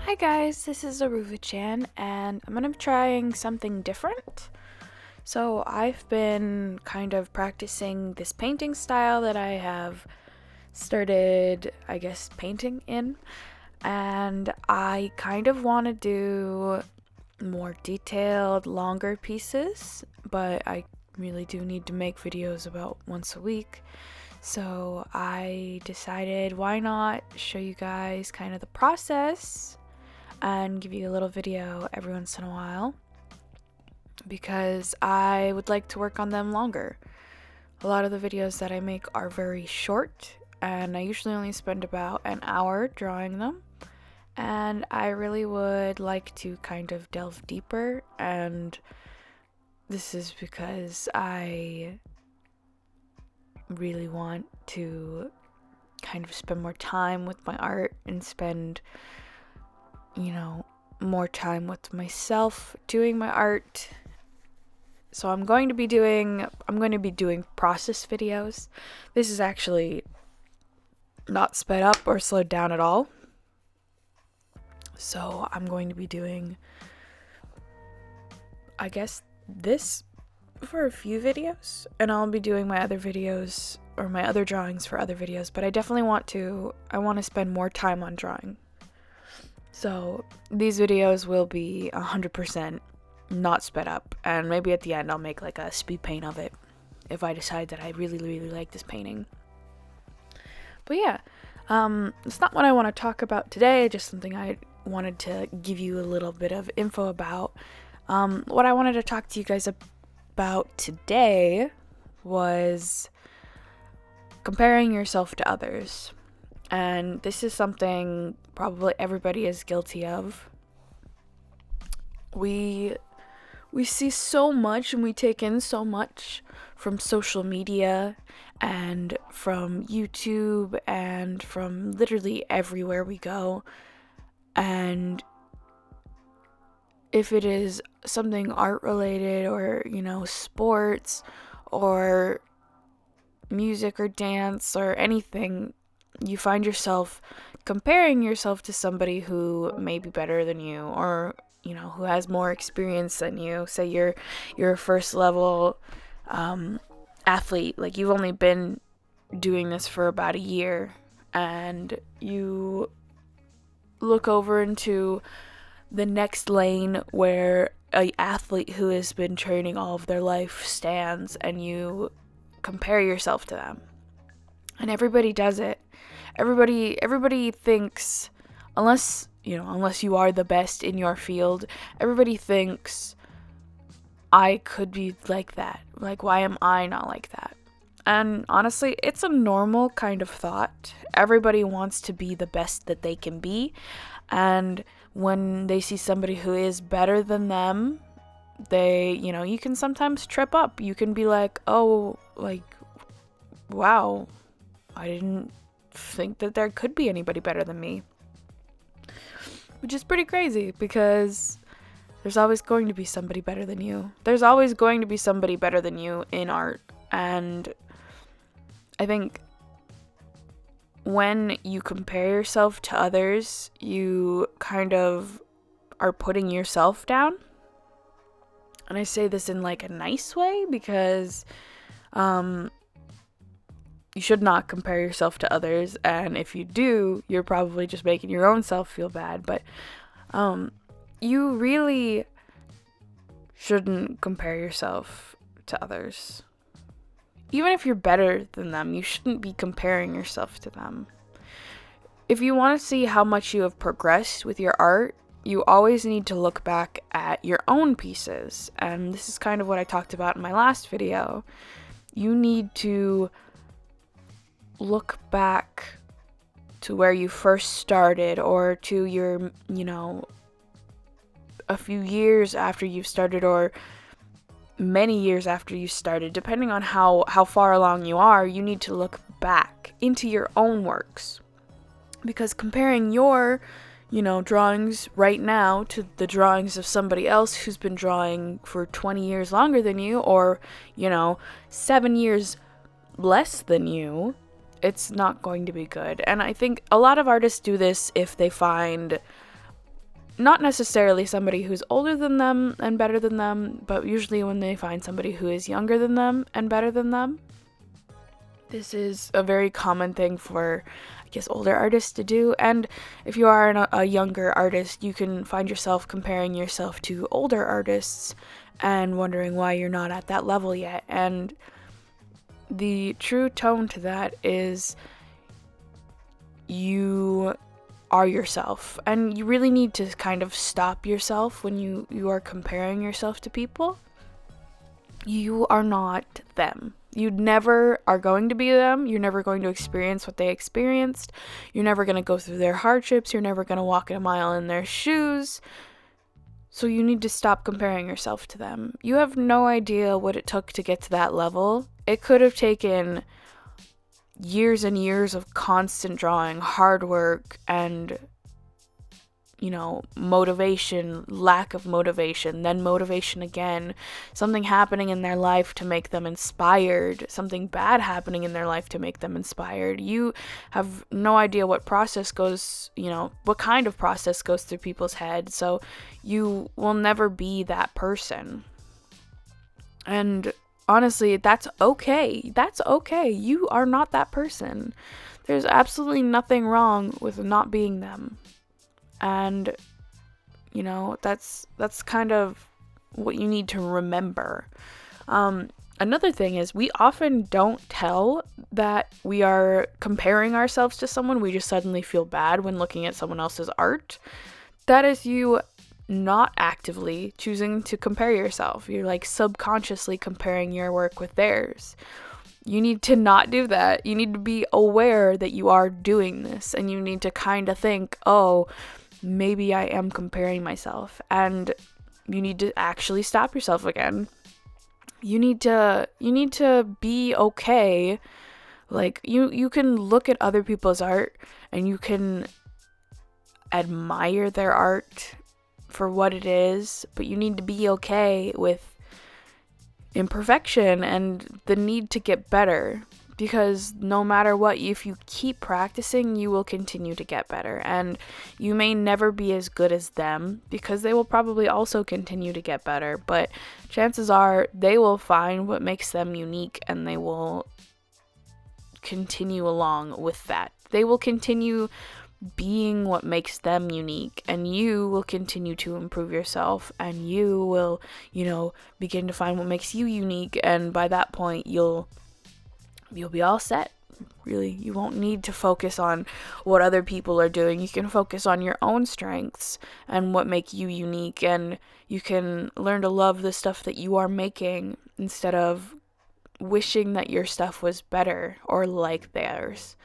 Hi guys, this is AruvaChan and I'm gonna be trying something different. So I've been kind of practicing this painting style that I have started, painting in, and I kind of want to do more detailed, longer pieces, but I really do need to make videos about once a week. So I decided, why not show you guys kind of the process and give you a little video every once in a while, because I would like to work on them longer. A lot of the videos that I make are very short, and I usually only spend about an hour drawing them, and I really would like to kind of delve deeper, and this is because I really want to kind of spend more time with my art and spend more time with myself doing my art. So I'm going to be doing process videos. This is actually not sped up or slowed down at all. So I'm going to be doing, this for a few videos, and I'll be doing my other videos or my other drawings for other videos, but I definitely want to spend more time on drawing. So these videos will be 100% not sped up, and maybe at the end I'll make like a speed paint of it if I decide that I really, really like this painting. But yeah, it's not what I want to talk about today, just something I wanted to give you a little bit of info about. What I wanted to talk to you guys about today was comparing yourself to others. And this is something probably everybody is guilty of. We see so much and we take in so much from social media and from YouTube and from literally everywhere we go. And if it is something art related or, sports or music or dance or anything, you find yourself comparing yourself to somebody who may be better than you, or who has more experience than you. Say you're a first level athlete, like you've only been doing this for about a year, and you look over into the next lane where a athlete who has been training all of their life stands, and you compare yourself to them. And everybody does it. Everybody thinks, unless you are the best in your field, everybody thinks, I could be like that. Like, why am I not like that? And honestly, it's a normal kind of thought. Everybody wants to be the best that they can be. And when they see somebody who is better than them, you can sometimes trip up. You can be like, oh, like, wow, I didn't think that there could be anybody better than me. Which is pretty crazy, because there's always going to be somebody better than you. There's always going to be somebody better than you in art. And I think when you compare yourself to others, you kind of are putting yourself down. And I say this in like a nice way, because you should not compare yourself to others, and if you do, you're probably just making your own self feel bad. But you really shouldn't compare yourself to others. Even if you're better than them, you shouldn't be comparing yourself to them. If you want to see how much you have progressed with your art, you always need to look back at your own pieces. And this is kind of what I talked about in my last video. You need to look back to where you first started, or to your, a few years after you've started, or many years after you started, depending on how far along you are. You need to look back into your own works, because comparing your drawings right now to the drawings of somebody else who's been drawing for 20 years longer than you, or 7 years less than you, it's not going to be good. And I think a lot of artists do this if they find not necessarily somebody who's older than them and better than them, but usually when they find somebody who is younger than them and better than them. This is a very common thing for, I guess, older artists to do. And if you are a younger artist, you can find yourself comparing yourself to older artists and wondering why you're not at that level yet. And the true tone to that is you are yourself. And you really need to kind of stop yourself when you are comparing yourself to people. You are not them. You never are going to be them. You're never going to experience what they experienced. You're never going to go through their hardships. You're never going to walk a mile in their shoes. So you need to stop comparing yourself to them. You have no idea what it took to get to that level. It could have taken years and years of constant drawing, hard work, and motivation, lack of motivation, then motivation again, something happening in their life to make them inspired, something bad happening in their life to make them inspired. You have no idea what process goes, what kind of process goes through people's heads, so you will never be that person. And honestly, that's okay. That's okay. You are not that person. There's absolutely nothing wrong with not being them. And that's kind of what you need to remember. Another thing is we often don't tell that we are comparing ourselves to someone. We just suddenly feel bad when looking at someone else's art. That is you not actively choosing to compare yourself. You're like subconsciously comparing your work with theirs. You need to not do that. You need to be aware that you are doing this, and you need to kind of think, oh, maybe I am comparing myself, and you need to actually stop yourself again. You need to be okay. Like you can look at other people's art and you can admire their art for what it is, but you need to be okay with imperfection and the need to get better. Because no matter what, if you keep practicing, you will continue to get better. And you may never be as good as them, because they will probably also continue to get better. But chances are they will find what makes them unique, and they will continue along with that. They will continue being what makes them unique, and you will continue to improve yourself, and you will, begin to find what makes you unique. And by that point, you'll be all set. Really, you won't need to focus on what other people are doing. You can focus on your own strengths and what make you unique, and you can learn to love the stuff that you are making instead of wishing that your stuff was better or like theirs.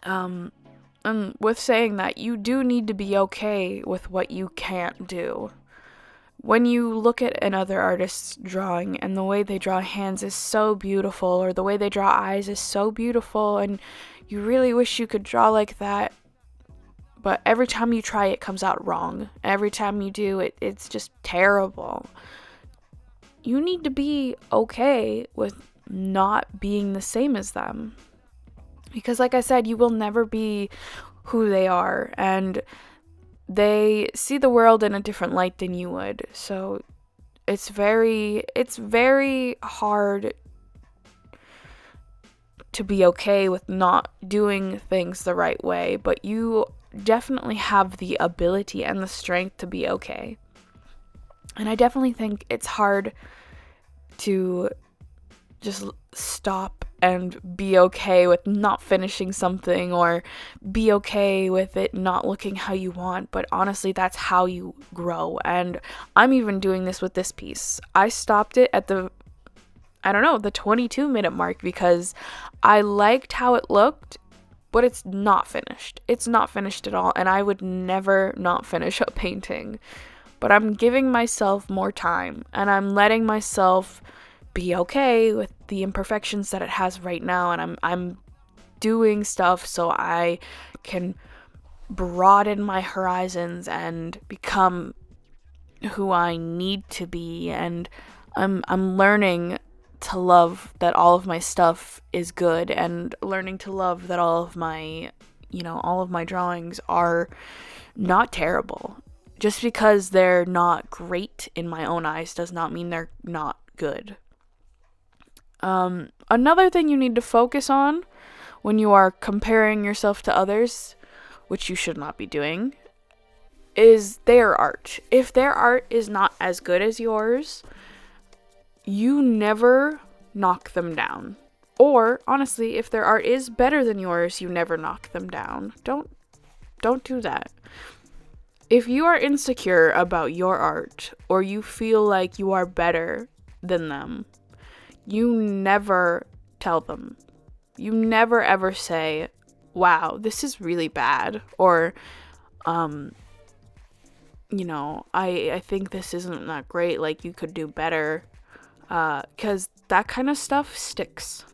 And with saying that, you do need to be okay with what you can't do. When you look at another artist's drawing and the way they draw hands is so beautiful, or the way they draw eyes is so beautiful, and you really wish you could draw like that, but every time you try it comes out wrong. Every time you do it, it's just terrible. You need to be okay with not being the same as them. Because like I said, you will never be who they are, and they see the world in a different light than you would. So it's very hard to be okay with not doing things the right way, but you definitely have the ability and the strength to be okay. And I definitely think it's hard to just stop and be okay with not finishing something, or be okay with it not looking how you want. But honestly, that's how you grow. And I'm even doing this with this piece. I stopped it at the 22-minute mark, because I liked how it looked, but it's not finished. It's not finished at all, and I would never not finish a painting. But I'm giving myself more time, and I'm letting myself be okay with the imperfections that it has right now, and I'm doing stuff so I can broaden my horizons and become who I need to be. And I'm learning to love that all of my stuff is good, and learning to love that all of my all of my drawings are not terrible. Just because they're not great in my own eyes does not mean they're not good. Another thing you need to focus on when you are comparing yourself to others, which you should not be doing, is their art. If their art is not as good as yours, you never knock them down. Or, honestly, if their art is better than yours, you never knock them down. Don't do that. If you are insecure about your art, or you feel like you are better than them, you never tell them. You never ever say, wow, this is really bad. Or, I think this isn't that great. Like, you could do better. Because that kind of stuff sticks.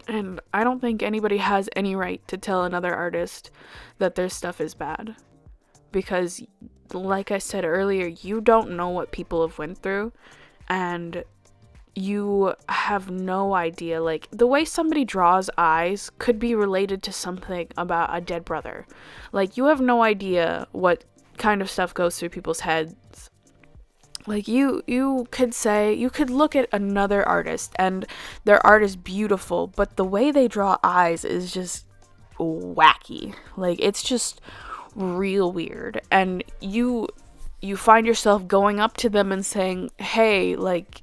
And I don't think anybody has any right to tell another artist that their stuff is bad. Because, like I said earlier, you don't know what people have went through. And you have no idea. Like, the way somebody draws eyes could be related to something about a dead brother. Like, you have no idea what kind of stuff goes through people's heads. Like, you could look at another artist and their art is beautiful, but the way they draw eyes is just wacky. Like, it's just real weird. And you find yourself going up to them and saying, hey, like,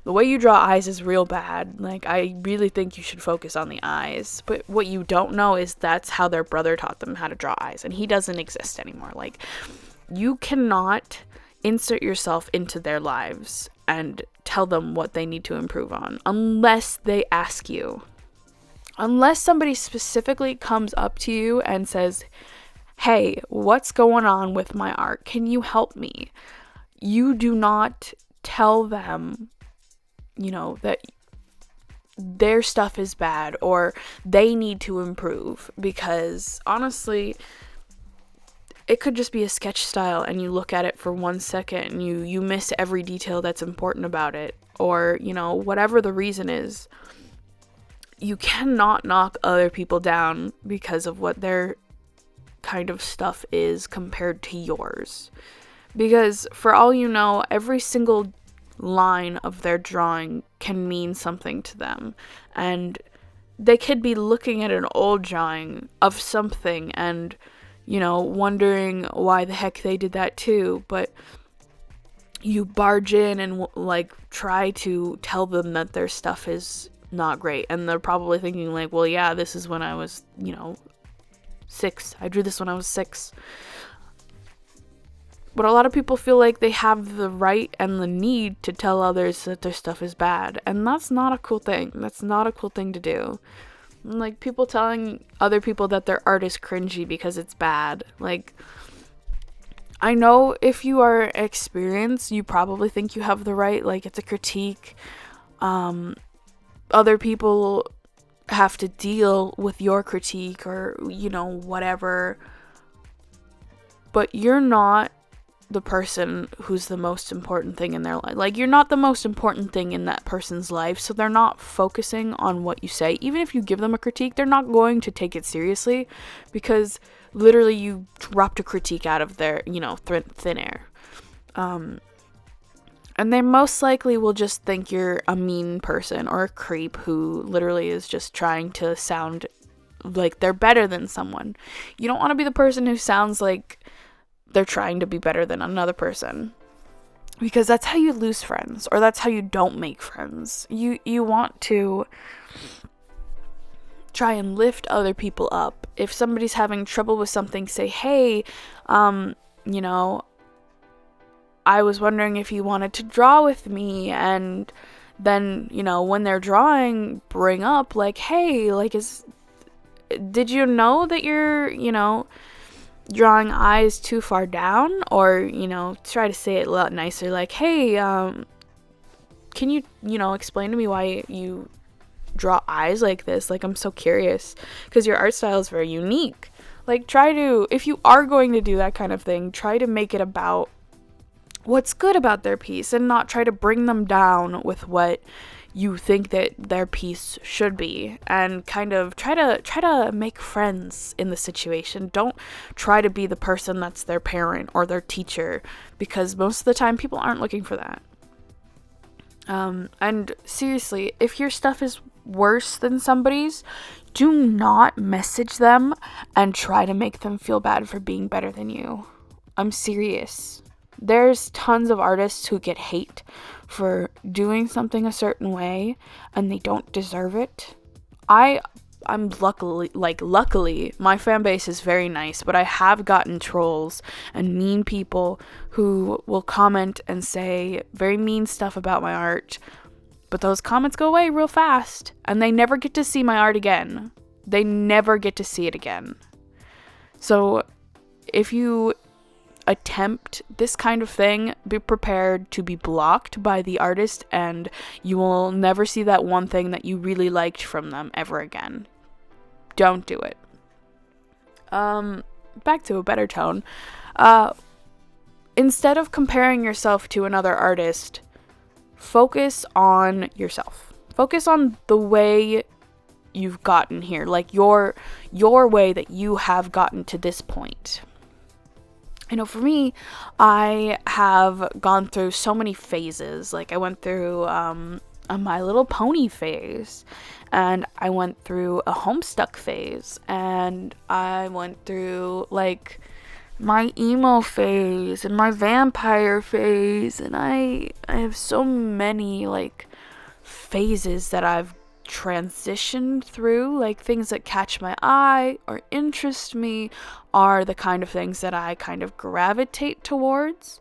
the way you draw eyes is real bad. Like, I really think you should focus on the eyes. But what you don't know is that's how their brother taught them how to draw eyes, and he doesn't exist anymore. Like, you cannot insert yourself into their lives and tell them what they need to improve on unless they ask you. Unless somebody specifically comes up to you and says, hey, what's going on with my art? Can you help me? You do not tell them, that their stuff is bad or they need to improve, because honestly, it could just be a sketch style and you look at it for 1 second and you miss every detail that's important about it, or, whatever the reason is. You cannot knock other people down because of what their kind of stuff is compared to yours. Because for all you know, every single line of their drawing can mean something to them. And they could be looking at an old drawing of something and, wondering why the heck they did that too. But you barge in and, try to tell them that their stuff is not great. And they're probably thinking, like, well, yeah, this is when I was, 6. I drew this when I was 6. But a lot of people feel like they have the right and the need to tell others that their stuff is bad. And that's not a cool thing. That's not a cool thing to do. Like, people telling other people that their art is cringy because it's bad. Like, I know if you are experienced, you probably think you have the right. Like, it's a critique. Other people have to deal with your critique or, whatever. But you're not the person who's the most important thing in their life. Like, you're not the most important thing in that person's life, so they're not focusing on what you say. Even if you give them a critique, they're not going to take it seriously, because literally you dropped a critique out of their, thin air. And they most likely will just think you're a mean person or a creep who literally is just trying to sound like they're better than someone. You don't want to be the person who sounds like they're trying to be better than another person, because that's how you lose friends, or that's how you don't make friends. You want to try and lift other people up. If somebody's having trouble with something, say, hey, I was wondering if you wanted to draw with me. And then, when they're drawing, bring up, like, hey, like, did you know that you're, drawing eyes too far down? Or, try to say it a lot nicer, like, hey, can you, explain to me why you draw eyes like this? Like, I'm so curious, because your art style is very unique. Like, if you are going to do that kind of thing, try to make it about what's good about their piece and not try to bring them down with what you think that their piece should be, and kind of try to make friends in the situation. Don't try to be the person that's their parent or their teacher, because most of the time people aren't looking for that. And seriously, if your stuff is worse than somebody's, do not message them and try to make them feel bad for being better than you. I'm serious. There's tons of artists who get hate for doing something a certain way and they don't deserve it. I'm luckily my fan base is very nice, but I have gotten trolls and mean people who will comment and say very mean stuff about my art, but those comments go away real fast and they never get to see my art again. They never get to see it again. So if you attempt this kind of thing, be prepared to be blocked by the artist, and you will never see that one thing that you really liked from them ever again. Don't do it. Back to a better tone. Instead of comparing yourself to another artist, focus on yourself. Focus on the way you've gotten here, like your way that you have gotten to this point. You know, for me, I have gone through so many phases. Like, I went through a My Little Pony phase, and I went through a Homestuck phase, and I went through, like, my emo phase, and my vampire phase, and I have so many, like, phases that I've transitioned through. Like, things that catch my eye or interest me are the kind of things that I kind of gravitate towards,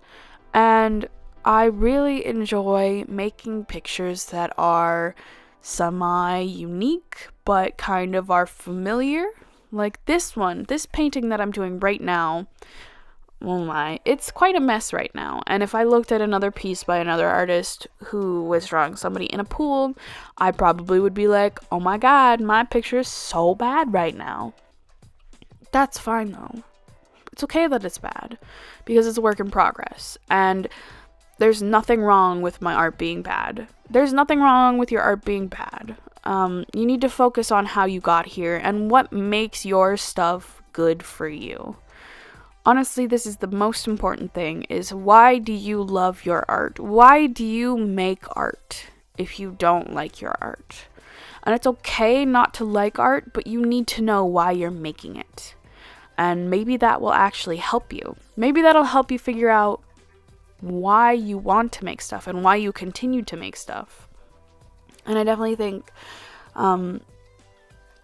and I really enjoy making pictures that are semi-unique but kind of are familiar. Like this painting that I'm doing right now, oh my, it's quite a mess right now. And if I looked at another piece by another artist who was drawing somebody in a pool, I probably would be like, oh my god, my picture is so bad right now. That's fine though. It's okay that it's bad, because it's a work in progress. And there's nothing wrong with my art being bad. There's nothing wrong with your art being bad. You need to focus on how you got here and what makes your stuff good for you. Honestly, this is the most important thing, is why do you love your art? Why do you make art if you don't like your art? And it's okay not to like art, but you need to know why you're making it. And maybe that will actually help you. Maybe that'll help you figure out why you want to make stuff and why you continue to make stuff. And I definitely think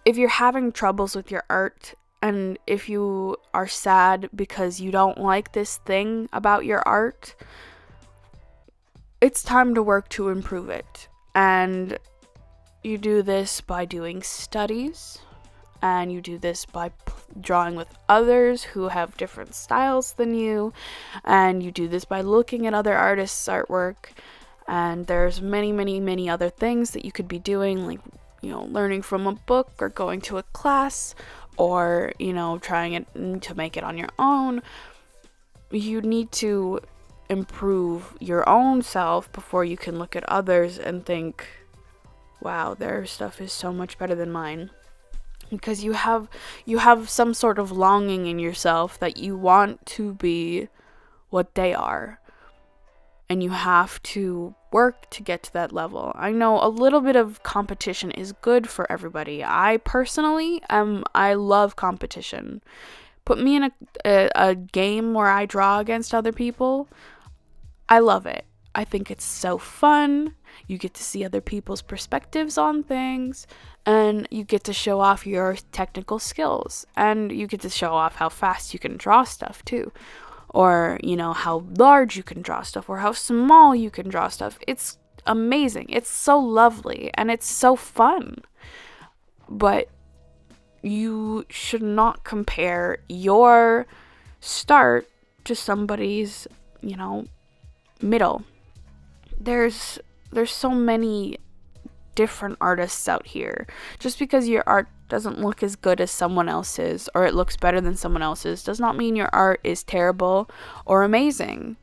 if you're having troubles with your art, and if you are sad because you don't like this thing about your art, it's time to work to improve it. And you do this by doing studies, and you do this by drawing with others who have different styles than you, and you do this by looking at other artists' artwork. And there's many other things that you could be doing, like, you know, learning from a book or going to a class, or, you know, trying it to make it on your own. You need to improve your own self before you can look at others and think, wow, their stuff is so much better than mine. Because you have some sort of longing in yourself that you want to be what they are. And you have to work to get to that level. I know a little bit of competition is good for everybody. I personally I love competition. Put me in a game where I draw against other people. I love it. I think it's so fun. You get to see other people's perspectives on things, and you get to show off your technical skills, and you get to show off how fast you can draw stuff too. Or, you know, how large you can draw stuff, or how small you can draw stuff. It's amazing. It's so lovely, and it's so fun. But you should not compare your start to somebody's, you know, middle. There's so many different artists out here. Just because your art doesn't look as good as someone else's, or it looks better than someone else's, does not mean your art is terrible or amazing.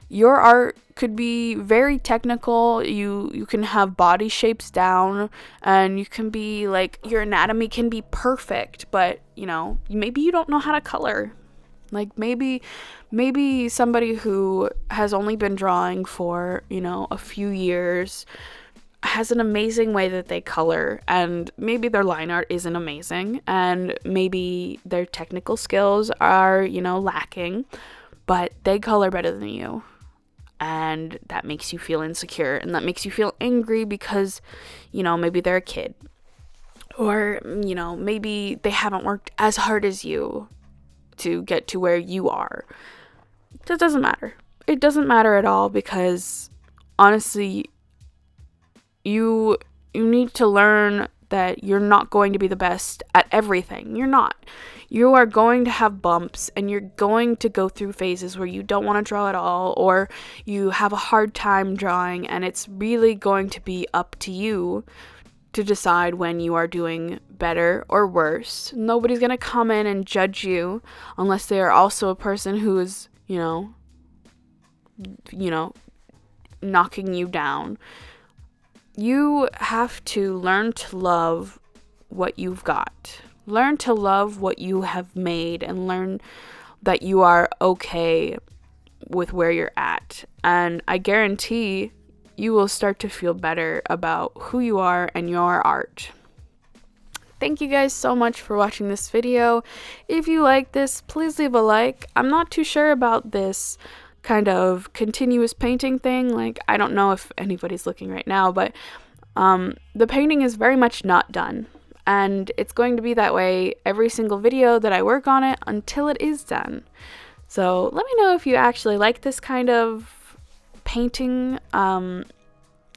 Your art could be very technical. You can have body shapes down, and you can be like, your anatomy can be perfect, but maybe you don't know how to color. Like maybe somebody who has only been drawing for a few years has an amazing way that they color, and maybe their line art isn't amazing, and maybe their technical skills are lacking, but they color better than you. And that makes you feel insecure, and that makes you feel angry because maybe they're a kid, or maybe they haven't worked as hard as you to get to where you are. That doesn't matter. It doesn't matter at all, because honestly, you need to learn that you're not going to be the best at everything. You're not. You are going to have bumps, and you're going to go through phases where you don't want to draw at all, or you have a hard time drawing, and it's really going to be up to you to decide when you are doing better or worse. Nobody's going to come in and judge you unless they are also a person who is, knocking you down. You have to learn to love what you've got. Learn to love what you have made, and learn that you are okay with where you're at. And I guarantee you will start to feel better about who you are and your art. Thank you guys so much for watching this video. If you like this, please leave a like. I'm not too sure about this kind of continuous painting thing. Like, I don't know if anybody's looking right now, but the painting is very much not done. And it's going to be that way every single video that I work on it until it is done. So let me know if you actually like this kind of painting in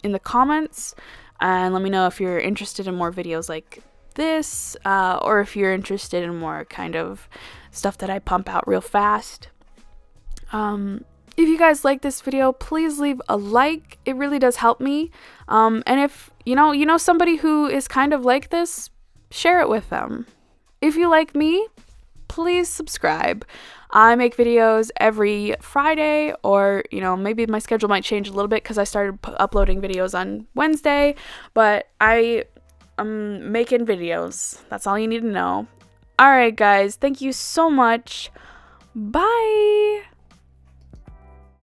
the comments. And let me know if you're interested in more videos like this, or if you're interested in more kind of stuff that I pump out real fast. If you guys like this video, please leave a like. It really does help me. And if you know somebody who is kind of like this, share it with them. If you like me, please subscribe. I make videos every Friday, or maybe my schedule might change a little bit because I started uploading videos on Wednesday, but I'm making videos. That's all you need to know. All right, guys, thank you so much. Bye.